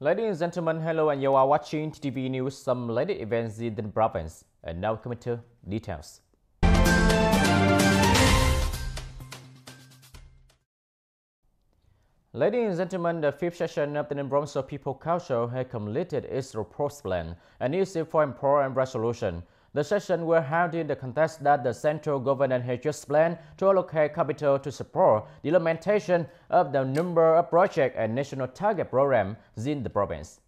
Ladies and gentlemen, hello, and you are watching TTV News, some latest events in the province. And now coming to details. Ladies and gentlemen, the fifth session of the Provincial People Council has completed its report plan and issued for important resolution. The session will held in the context that the central government has just planned to allocate capital to support the implementation of the number of projects and national target programs in the province.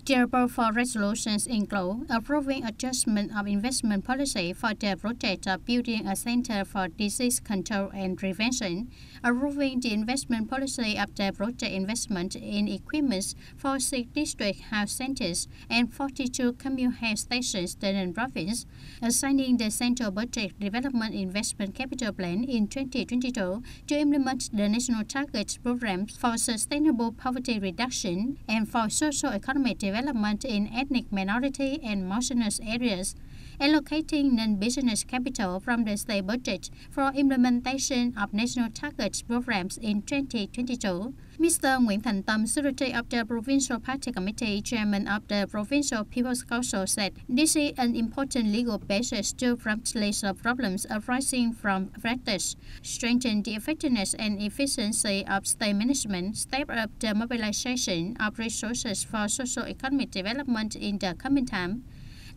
The above four resolutions include approving adjustment of investment policy for the project of building a center for disease control and prevention, approving the investment policy of the project investment in equipment for 6 district health centers and 42 communal health stations in the province, assigning the central budget development investment capital plan in 2022 to implement the national target programs for sustainable poverty reduction and for socio-economic development in ethnic minority and mountainous areas, allocating non-business capital from the state budget for implementation of national target programs in 2022. Mr. Nguyễn Thành Tâm, Secretary of the Provincial Party Committee, Chairman of the Provincial People's Council, said this is an important legal basis to promptly solve problems arising from practice, strengthen the effectiveness and efficiency of state management, step up the mobilization of resources for socio-economic development in the coming time.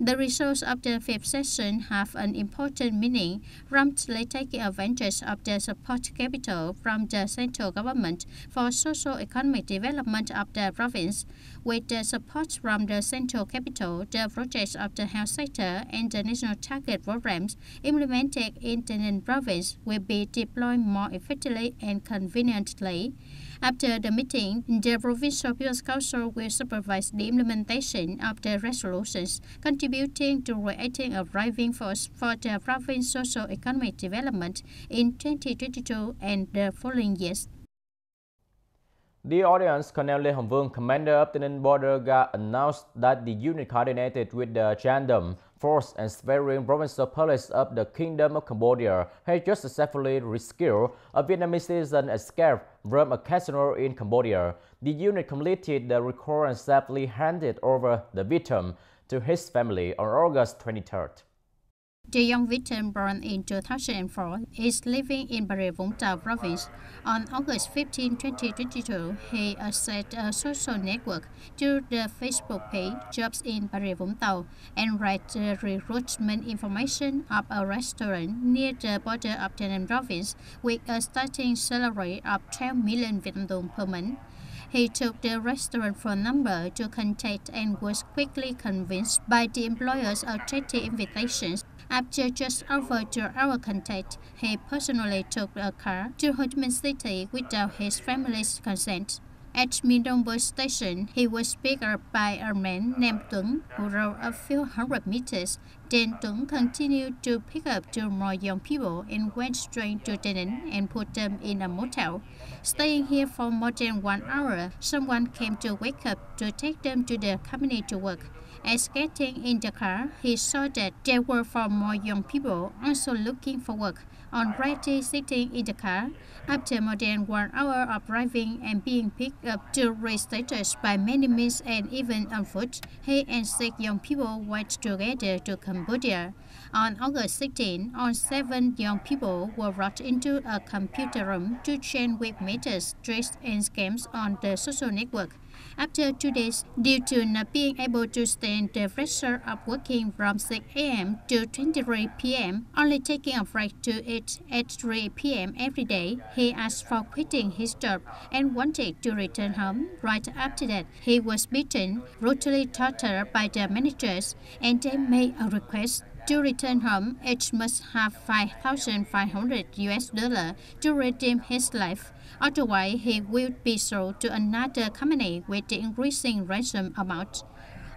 The results of the fifth session have an important meaning, promptly taking advantage of the support capital from the central government for socio-economic development of the province. With the support from the central capital, the projects of the health sector and the national target programs implemented in the province will be deployed more effectively and conveniently. After the meeting, the Provincial People's Council will supervise the implementation of the resolutions, contributing to creating a driving force for the province's socio-economic development in 2022 and the following years. The audience, Colonel Lê Hồng Vương, commander of the Border Guard, announced that the unit coordinated with the Gendarme Force and Sparing Provincial Police of the Kingdom of Cambodia has just successfully rescued a Vietnamese citizen escaped from a casino in Cambodia. The unit completed the record and safely handed over the victim to his family on August 23rd. The young victim, born in 2004, is living in Bà Rịa Vũng Tàu province. On August 15, 2022, he accessed a social network through the Facebook page Jobs in Bà Rịa Vũng Tàu and read the recruitment information of a restaurant near the border of the province with a starting salary of 12 million Vietnam dong per month. He took the restaurant phone number to contact and was quickly convinced by the employer's attractive invitations. After just over 2 hours contact, he personally took a car to Ho Chi Minh City without his family's consent. At My Dong bus station, he was picked up by a man named Tuấn, who rode a few hundred meters. Then Tuấn continued to pick up two more young people and went straight to Tây Ninh and put them in a motel. Staying here for more than 1 hour, someone came to wake up to take them to the company to work. As getting in the car, he saw that there were 4 more young people also looking for work, already sitting in the car. After more than 1 hour of driving and being picked up to reach status by many means and even on foot, he and 6 young people went together to Cambodia. On August 16, all 7 young people were brought into a computer room to train with methods, tricks, and scams on the social network. After 2 days, due to not being able to stand the pressure of working from 6 a.m. to 23 p.m., only taking a break to eat at 3 p.m. every day, he asked for quitting his job and wanted to return home. Right after that, he was beaten, brutally tortured by the managers, and they made a request. To return home, each must have $5,500 to redeem his life. Otherwise, he will be sold to another company with the increasing ransom amount.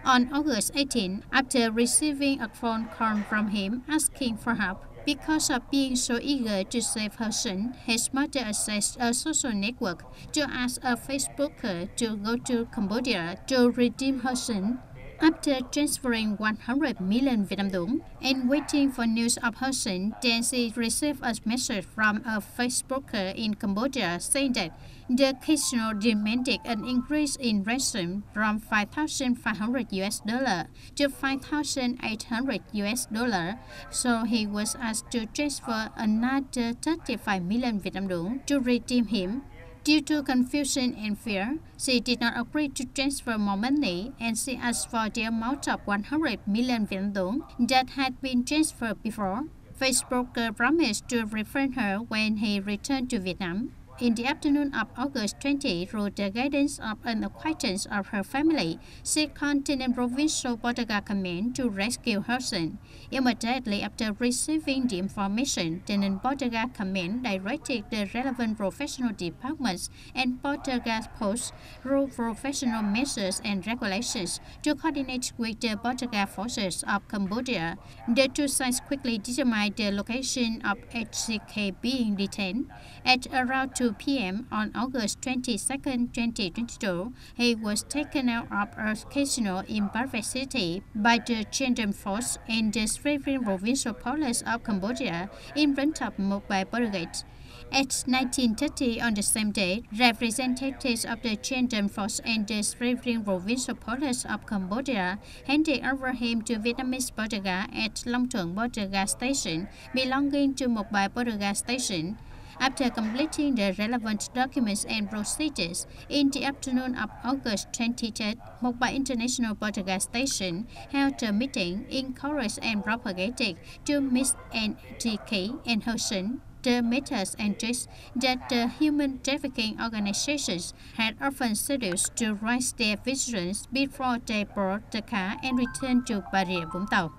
On August 18, after receiving a phone call from him asking for help, because of being so eager to save her son, his mother accessed a social network to ask a Facebooker to go to Cambodia to redeem her son. After transferring 100 million Vietnam dong and waiting for news of her son, then she received a message from a Facebooker in Cambodia saying that the casino demanded an increase in ransom from $5,500 to $5,800, so he was asked to transfer another 35 million Vietnam dong to redeem him. Due to confusion and fear, she did not agree to transfer more money and she asked for the amount of 100 million Vietnam dong that had been transferred before. Facebook promised to refund her when he returned to Vietnam. In the afternoon of August 20, through the guidance of an acquaintance of her family, she called TayNinhTV Provincial Border Command to rescue her son. Immediately after receiving the information, TayNinhTV Border Command directed the relevant professional departments and border posts through professional measures and regulations to coordinate with the border forces of Cambodia. The two sides quickly determined the location of HCK being detained. At around 2 p.m. on August 22, 2022, he was taken out of a casino in Ba City by the Chandam Force and the Srevin Provincial Police of Cambodia in front of Mobile Brigade. At 19:30 on the same day, representatives of the Chandam Force and the Srevin Provincial Police of Cambodia handed over him to Vietnamese border at Long Thuận Border Station, belonging to Mobile Border Station. After completing the relevant documents and procedures, in the afternoon of August 23rd, Mokba International Border Station held a meeting encouraged and propagated to Miss NTK and her son the methods and tricks that the human trafficking organizations had often seduced to raise their vigilance before they brought the car and returned to Bà Rịa Vũng Tàu.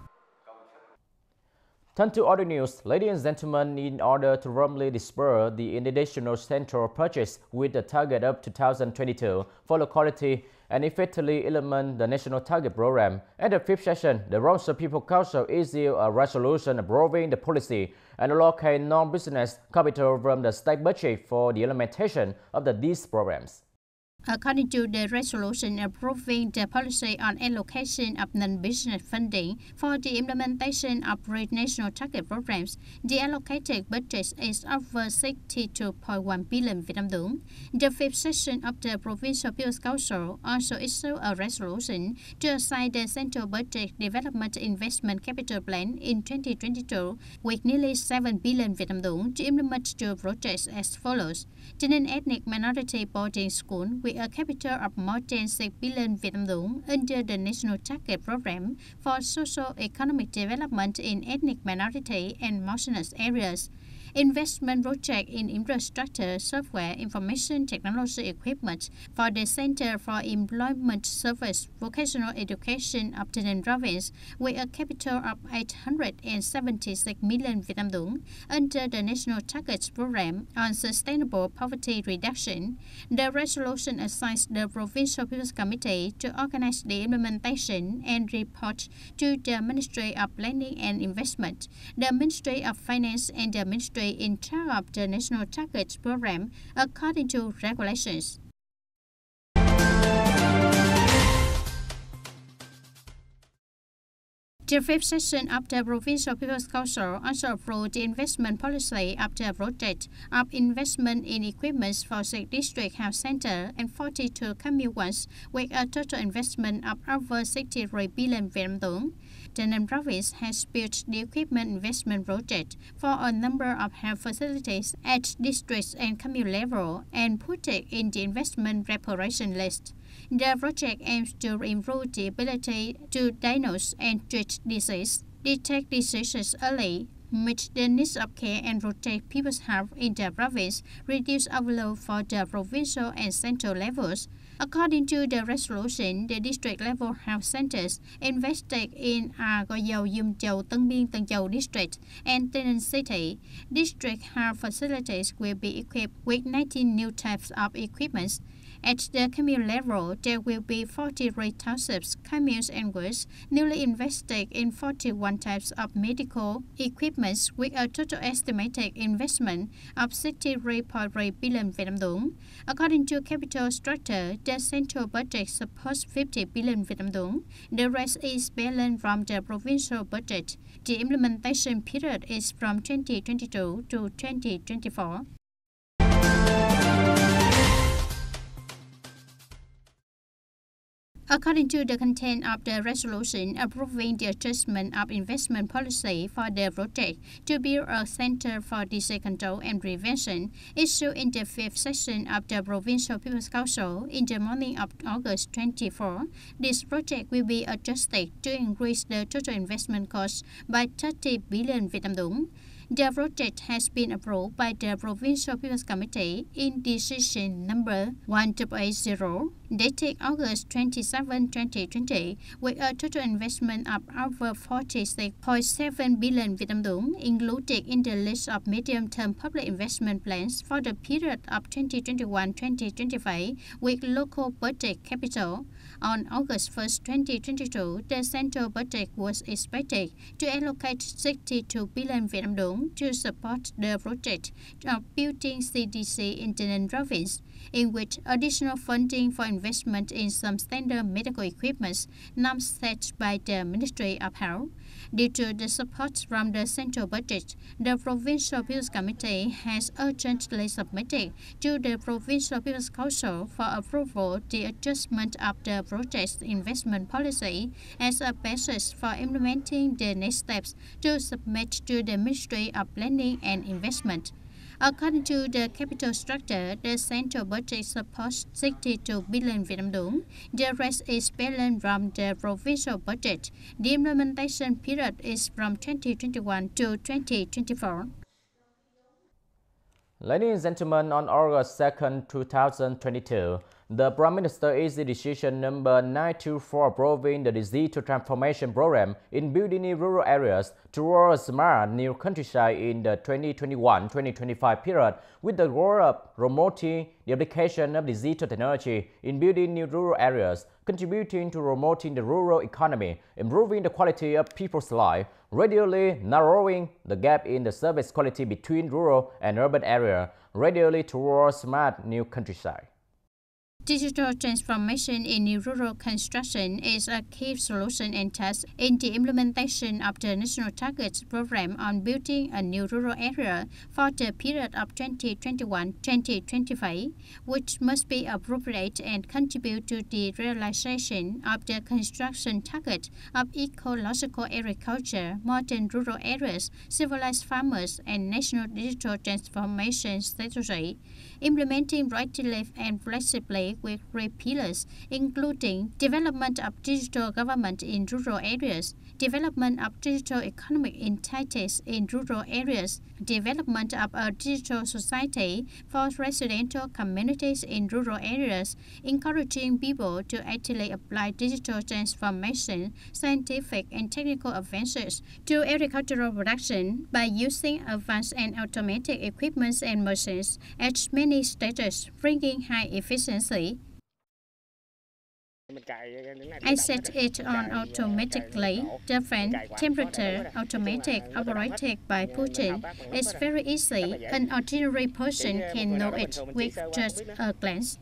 Turn to other news. Ladies and gentlemen, in order to firmly disperse the international central purchase with the target of 2022 for locality and effectively implement the National Target Program, at the fifth session, the Rosa People Council issued a resolution approving the policy and allocate non-business capital from the state budget for the implementation of these programs. According to the resolution approving the policy on allocation of non-business funding for the implementation of national target programs, the allocated budget is over 62.1 billion Vietnam dong. The fifth session of the Provincial People's Council also issued a resolution to assign the Central Budget Development Investment Capital Plan in 2022 with nearly 7 billion Vietnam dong to implement two projects as follows: TayNinhTV Ethnic Minority Boarding School with a capital of more than 6 billion Vietnam dong under the National Target Program for Socio-Economic Development in Ethnic Minority and Marginalized Areas. Investment project in infrastructure, software, information technology equipment for the Center for Employment Service Vocational Education of TayNinhTV Province with a capital of 876 million Vietnam dong under the National Target Program on Sustainable Poverty Reduction. The resolution assigns the Provincial People's Committee to organize the implementation and report to the Ministry of Planning and Investment, the Ministry of Finance, and the Ministry in charge of the National Target Program according to regulations. The fifth session of the Provincial People's Council also approved the investment policy of the project of investment in equipment for 6 district health centers and 42 commune ones with a total investment of over 63 billion Vietnam dong. TayNinhTV Province has built the equipment investment project for a number of health facilities at district and commune level and put it in the investment preparation list. The project aims to improve the ability to diagnose and treat disease, detect diseases early, meet the needs of care and protect people's health in the province, reduce overload for the provincial and central levels. According to the resolution, the district-level health centers invested in Gò Dầu, Dùm Chầu, Tân Biên, Tân Chầu district and TayNinhTV City. District health facilities will be equipped with 19 new types of equipment. At the commune level, there will be 43 townships, communes and wards, newly invested in 41 types of medical equipment with a total estimated investment of 63.3 billion Vietnam dong. According to capital structure, the central budget supports 50 billion Vietnam dong. The rest is balanced from the provincial budget. The implementation period is from 2022 to 2024. According to the content of the resolution approving the adjustment of investment policy for the project to build a center for disease control and prevention, issued in the 5th session of the Provincial People's Council in the morning of August 24, this project will be adjusted to increase the total investment cost by 30 billion Vietnam dong. The project has been approved by the Provincial People's Committee in decision number 1280, dated August 27, 2020, with a total investment of over 46.7 billion Vietnam dong, included in the list of medium-term public investment plans for the period of 2021-2025 with local budget capital. On August 1, 2022, the central budget was expected to allocate 62 billion Vietnam dong to support the project of building CDC in the Ninh province, in which additional funding for investment in some standard medical equipment norms set by the Ministry of Health. Due to the support from the central budget, the Provincial People's Committee has urgently submitted to the Provincial People's Council for approval the adjustment of the project's investment policy as a basis for implementing the next steps to submit to the Ministry of Planning and Investment. According to the capital structure, the central budget supports 62 billion Vietnam dong. The rest is balanced from the provincial budget. The implementation period is from 2021 to 2024. Ladies and gentlemen, on August 2nd, 2022, the Prime Minister issued decision number 924 approving the digital transformation program in building new rural areas towards smart new countryside in the 2021-2025 period, with the goal of promoting the application of digital technology in building new rural areas, contributing to promoting the rural economy, improving the quality of people's life, radially narrowing the gap in the service quality between rural and urban areas, radially towards smart new countryside. Digital transformation in new rural construction is a key solution and task in the implementation of the National Target Program on building a new rural area for the period of 2021-2025, which must be appropriate and contribute to the realization of the construction target of ecological agriculture, modern rural areas, civilized farmers, and national digital transformation strategy. Implementing rightly and flexibly with 3 pillars, including development of digital government in rural areas, development of digital economic entities in rural areas, development of a digital society for residential communities in rural areas, encouraging people to actively apply digital transformation, scientific and technical advances to agricultural production by using advanced and automated equipment and machines at many stages, bringing high efficiency. I set it on automatically, different temperature, automatic, operated by Putin. It's very easy. An ordinary person can know it with just a glance.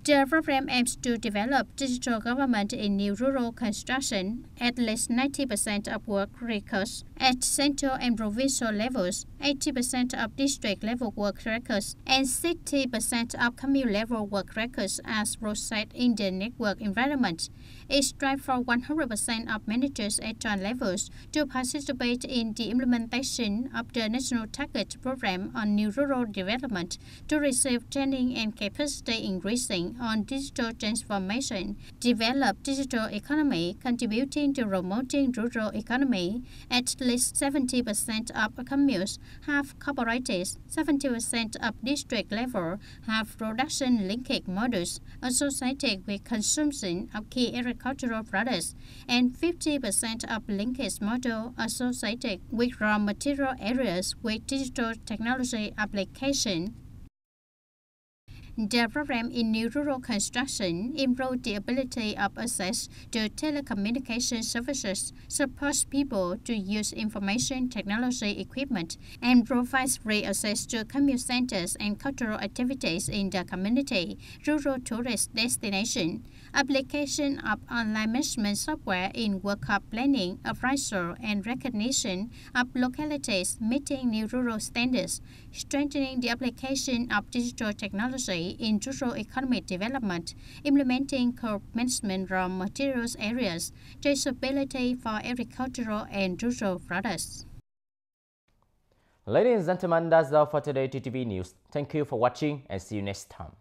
The program aims to develop digital government in new rural construction. At least 90% of work records at central and provincial levels, 80% of district-level work records, and 60% of commune-level work records are processed in the network environment. It strives for 100% of managers at all levels to participate in the implementation of the National Target Program on New Rural Development, to receive training and capacity increasing on digital transformation, develop digital economy, contributing to promoting rural economy. At least 70% of communes have cooperatives, 70% of district level have production linkage models associated with consumption of key agricultural products, and 50% of linkage model associated with raw material areas with digital technology application. The program in new rural construction improves the ability of access to telecommunication services, supports people to use information technology equipment, and provides free access to commute centers and cultural activities in the community, rural tourist destination. Application of online management software in workup planning, appraisal, and recognition of localities meeting new rural standards, strengthening the application of digital technology in rural economic development, implementing co-management raw materials areas, traceability for agricultural and rural products. Ladies and gentlemen, that's all for today TTV News. Thank you for watching and see you next time.